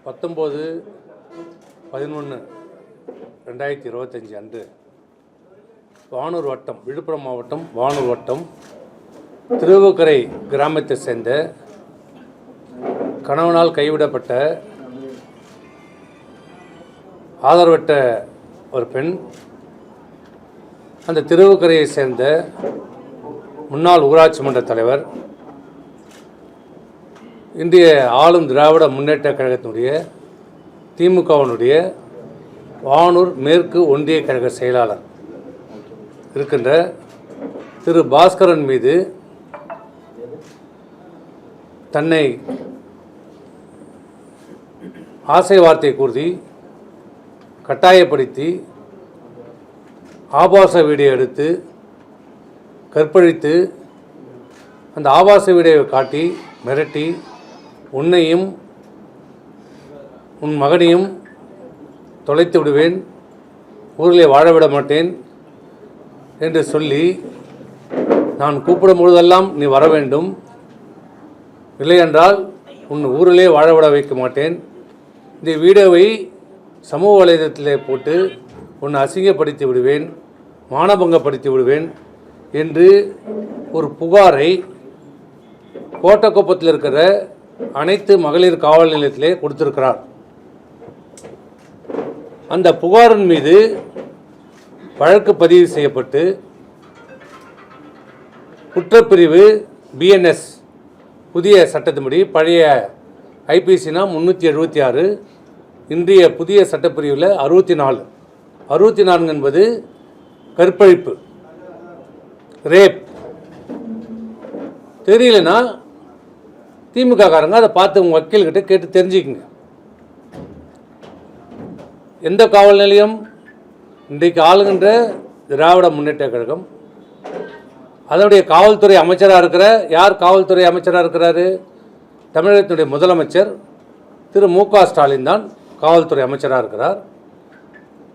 19/11/2025 அன்று வானூர் வட்டம், விழுப்புரம் மாவட்டம் வானூர் வட்டம் திருவுக்கரை கிராமத்தை சேர்ந்த கணவனால் கைவிடப்பட்ட ஆதரவற்ற ஒரு பெண், அந்த திருவுக்கரையை சேர்ந்த முன்னாள் ஊராட்சி மன்ற தலைவர், இன்றைய ஆளும் திராவிட முன்னேற்ற கழகத்தினுடைய திமுகவினுடைய வானூர் மேற்கு ஒன்றிய கழக செயலாளர் இருக்கின்ற திரு பாஸ்கரன் மீது தன்னை ஆசை வார்த்தை கூறி கட்டாயப்படுத்தி ஆபாச வீடியோ எடுத்து கற்பழித்து அந்த ஆபாச வீடியோவை காட்டி மிரட்டி உன்னையும் உன் மகனையும் தொலைத்து விடுவேன், ஊரிலே வாழவிட மாட்டேன் என்று சொல்லி நான் கூப்பிடும் பொழுதெல்லாம் நீ வர வேண்டும், இல்லையென்றால் உன் ஊரிலே வாழவிட வைக்க மாட்டேன், இந்த வீடியோவை சமூக வலைதளத்திலே போட்டு உன்னை அசிங்கப்படுத்தி விடுவேன், மானபங்கப்படுத்தி விடுவேன் என்று ஒரு புகாரை கோட்டக்குப்பத்தில் இருக்கிற அனைத்து மகளிர் காவல் நிலையத்திலே கொடுத்திருக்கிறார். அந்த புகாரின் மீது வழக்கு பதிவு செய்யப்பட்டு குற்றப்பிரிவு BNS புதிய சட்டத்தின்படி, பழைய IPCனா 376, இன்றைய புதிய சட்டப்பிரிவில் 64 என்பது கற்பழிப்பு, ரேப். தெரியலனா திமுக காரங்க அதை பார்த்து உங்கள் வக்கீல்கிட்ட கேட்டு தெரிஞ்சுக்குங்க. எந்த காவல் நிலையம் இன்றைக்கு ஆளுகின்ற திராவிட முன்னேற்ற கழகம், அதனுடைய காவல்துறை அமைச்சராக இருக்கிற யார் காவல்துறை அமைச்சராக இருக்கிறாரு? தமிழகத்தினுடைய முதலமைச்சர் திரு மு.க. ஸ்டாலின் தான் காவல்துறை அமைச்சராக இருக்கிறார்.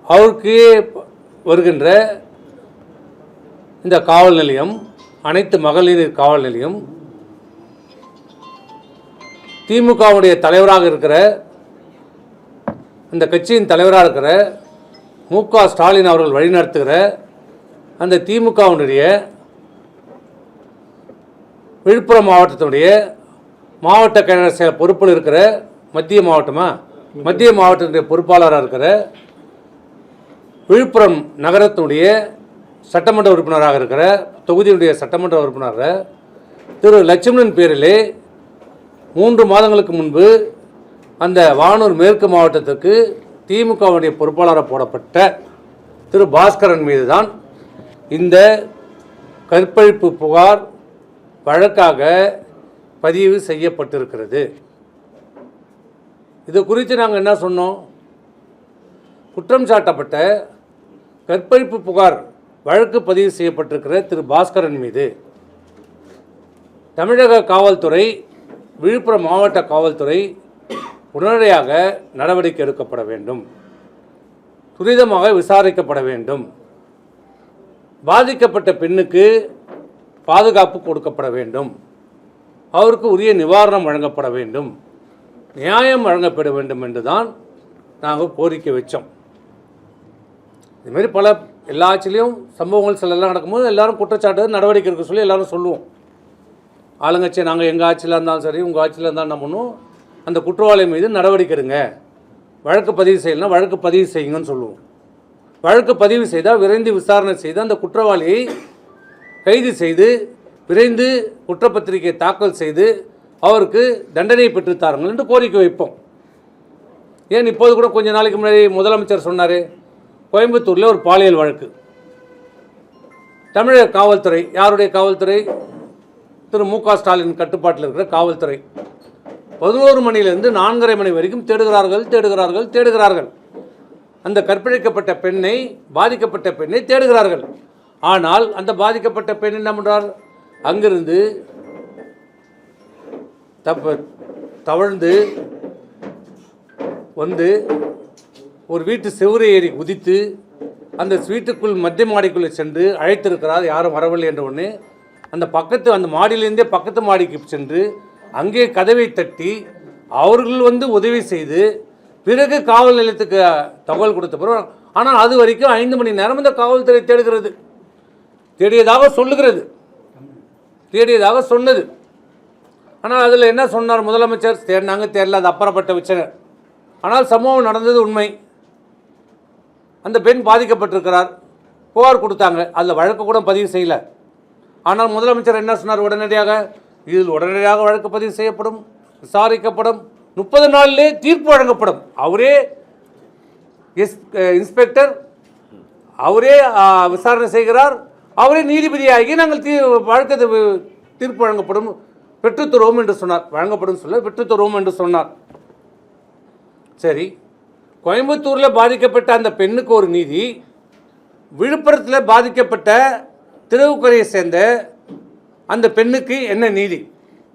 அவருக்கு வருகின்ற இந்த காவல் நிலையம், அனைத்து மகளிர் காவல் நிலையம், திமுகவுடைய தலைவராக இருக்கிற, அந்த கட்சியின் தலைவராக இருக்கிற மு.க. ஸ்டாலின் அவர்கள் வழிநடத்துகிற அந்த திமுகவுடைய விழுப்புரம் மாவட்டத்தினுடைய மாவட்ட கழக செயல் பொறுப்பில் இருக்கிற மத்திய மாவட்டத்தினுடைய பொறுப்பாளராக இருக்கிற விழுப்புரம் நகரத்தினுடைய சட்டமன்ற உறுப்பினராக இருக்கிற, தொகுதியுடைய சட்டமன்ற உறுப்பினராக திரு லட்சுமணன் பேரிலே 3 மாதங்களுக்கு முன்பு அந்த வானூர் மேற்கு மாவட்டத்திற்கு திமுகவுடைய பொறுப்பாளராக போடப்பட்ட திரு பாஸ்கரன் மீது தான் இந்த கற்பழிப்பு புகார் வழக்காக பதிவு செய்யப்பட்டிருக்கிறது. இது குறித்து நாங்கள் என்ன சொன்னோம்? குற்றம் சாட்டப்பட்ட கற்பழிப்பு புகார் வழக்கு பதிவு செய்யப்பட்டிருக்கிற திரு பாஸ்கரன் மீது தமிழக காவல்துறை, விழுப்புரம் மாவட்ட காவல்துறை உடனடியாக நடவடிக்கை எடுக்கப்பட வேண்டும், துரிதமாக விசாரிக்கப்பட வேண்டும், பாதிக்கப்பட்ட பெண்ணுக்கு பாதுகாப்பு கொடுக்கப்பட வேண்டும், அவருக்கு உரிய நிவாரணம் வழங்கப்பட வேண்டும், நியாயம் வழங்கப்பட வேண்டும் என்று தான் நாங்கள் கோரிக்கை வச்சோம். இதுமாரி பல எல்லா ஆட்சிலையும் சம்பவங்கள் சிலெல்லாம் நடக்கும்போது எல்லாரும் குற்றச்சாட்டு நடவடிக்கை எடுக்க சொல்லி எல்லாரும் சொல்லுவோம். ஆளுங்கட்சி நாங்கள் எங்கள் ஆட்சியில் இருந்தாலும் சரி, உங்கள் ஆட்சியில் இருந்தாலும் என்ன பண்ணுவோம், அந்த குற்றவாளி மீது நடவடிக்கை எடுங்க, வழக்கு பதிவு செய்யலைன்னா வழக்கு பதிவு செய்யுங்கன்னு சொல்லுவோம். வழக்கு பதிவு செய்தால் விரைந்து விசாரணை செய்து அந்த குற்றவாளியை கைது செய்து விரைந்து குற்றப்பத்திரிகை தாக்கல் செய்து அவருக்கு தண்டனை பெற்றுத்தாருங்கள் என்று கோரிக்கை வைப்போம். ஏன் இப்போது கூட கொஞ்சம் நாளைக்கு முன்னாடி முதலமைச்சர் சொன்னார், கோயம்புத்தூரில் ஒரு பாலியல் வழக்கு, தமிழக காவல்துறை, யாருடைய காவல்துறை? திரு மு.க. ஸ்டாலின் கட்டுப்பாட்டில் இருக்கிற காவல்துறை 11 மணியிலிருந்து 4:30 மணி வரைக்கும் தேடுகிறார்கள். அந்த கற்பழிக்கப்பட்ட பெண்ணை, பாதிக்கப்பட்ட பெண்ணை தேடுகிறார்கள். ஆனால் அந்த பாதிக்கப்பட்ட பெண் என்ன பண்ணுறார்? அங்கிருந்து தவழ்ந்து வந்து ஒரு வீட்டு செவுரை ஏறி குதித்து அந்த வீட்டுக்குள் மத்திய மாடிக்குள்ளே சென்று அழைத்திருக்கிறார். யாரும் வரவில்லை என்ற உடனே அந்த மாடியிலேருந்தே பக்கத்து மாடிக்கு சென்று அங்கே கதவை தட்டி அவர்கள் வந்து உதவி செய்து பிறகு காவல் நிலையத்துக்கு தகவல் கொடுத்த பிறகு, ஆனால் அது வரைக்கும் 5 மணி நேரம் இந்த காவல்துறை தேடுகிறது, தேடியதாக சொல்லுகிறது, தேடியதாக சொன்னது. ஆனால் அதில் என்ன சொன்னார் முதலமைச்சர்? தேடினாங்க, தேடல, அது அப்புறப்பட்ட விஷயம். ஆனால் சம்பவம் நடந்தது உண்மை. அந்த பெண் பாதிக்கப்பட்டிருக்கிறார், புகார் கொடுத்தாங்க, அதில் வழக்கு கூட பதிவு செய்யலை. ஆனால் முதலமைச்சர் என்ன சொன்னார்? உடனடியாக இதில் உடனடியாக வழக்கு பதிவு செய்யப்படும், விசாரிக்கப்படும், 30 நாளிலே தீர்ப்பு வழங்கப்படும். அவரே இன்ஸ்பெக்டர், அவரே விசாரணை செய்கிறார், அவரே நீதிபதியாகி நாங்கள் வழக்கு தீர்ப்பு வழங்கப்படும், பெற்றுத்தருவோம் என்று சொன்னார். வழங்கப்படும் சொல்ல பெற்றுத்தருவோம் என்று சொன்னார். சரி, கோயம்புத்தூரில் பாதிக்கப்பட்ட அந்த பெண்ணுக்கு ஒரு நீதி, விழுப்புரத்தில் பாதிக்கப்பட்ட திருவுக்கரையை சேர்ந்த அந்த பெண்ணுக்கு என்ன நீதி?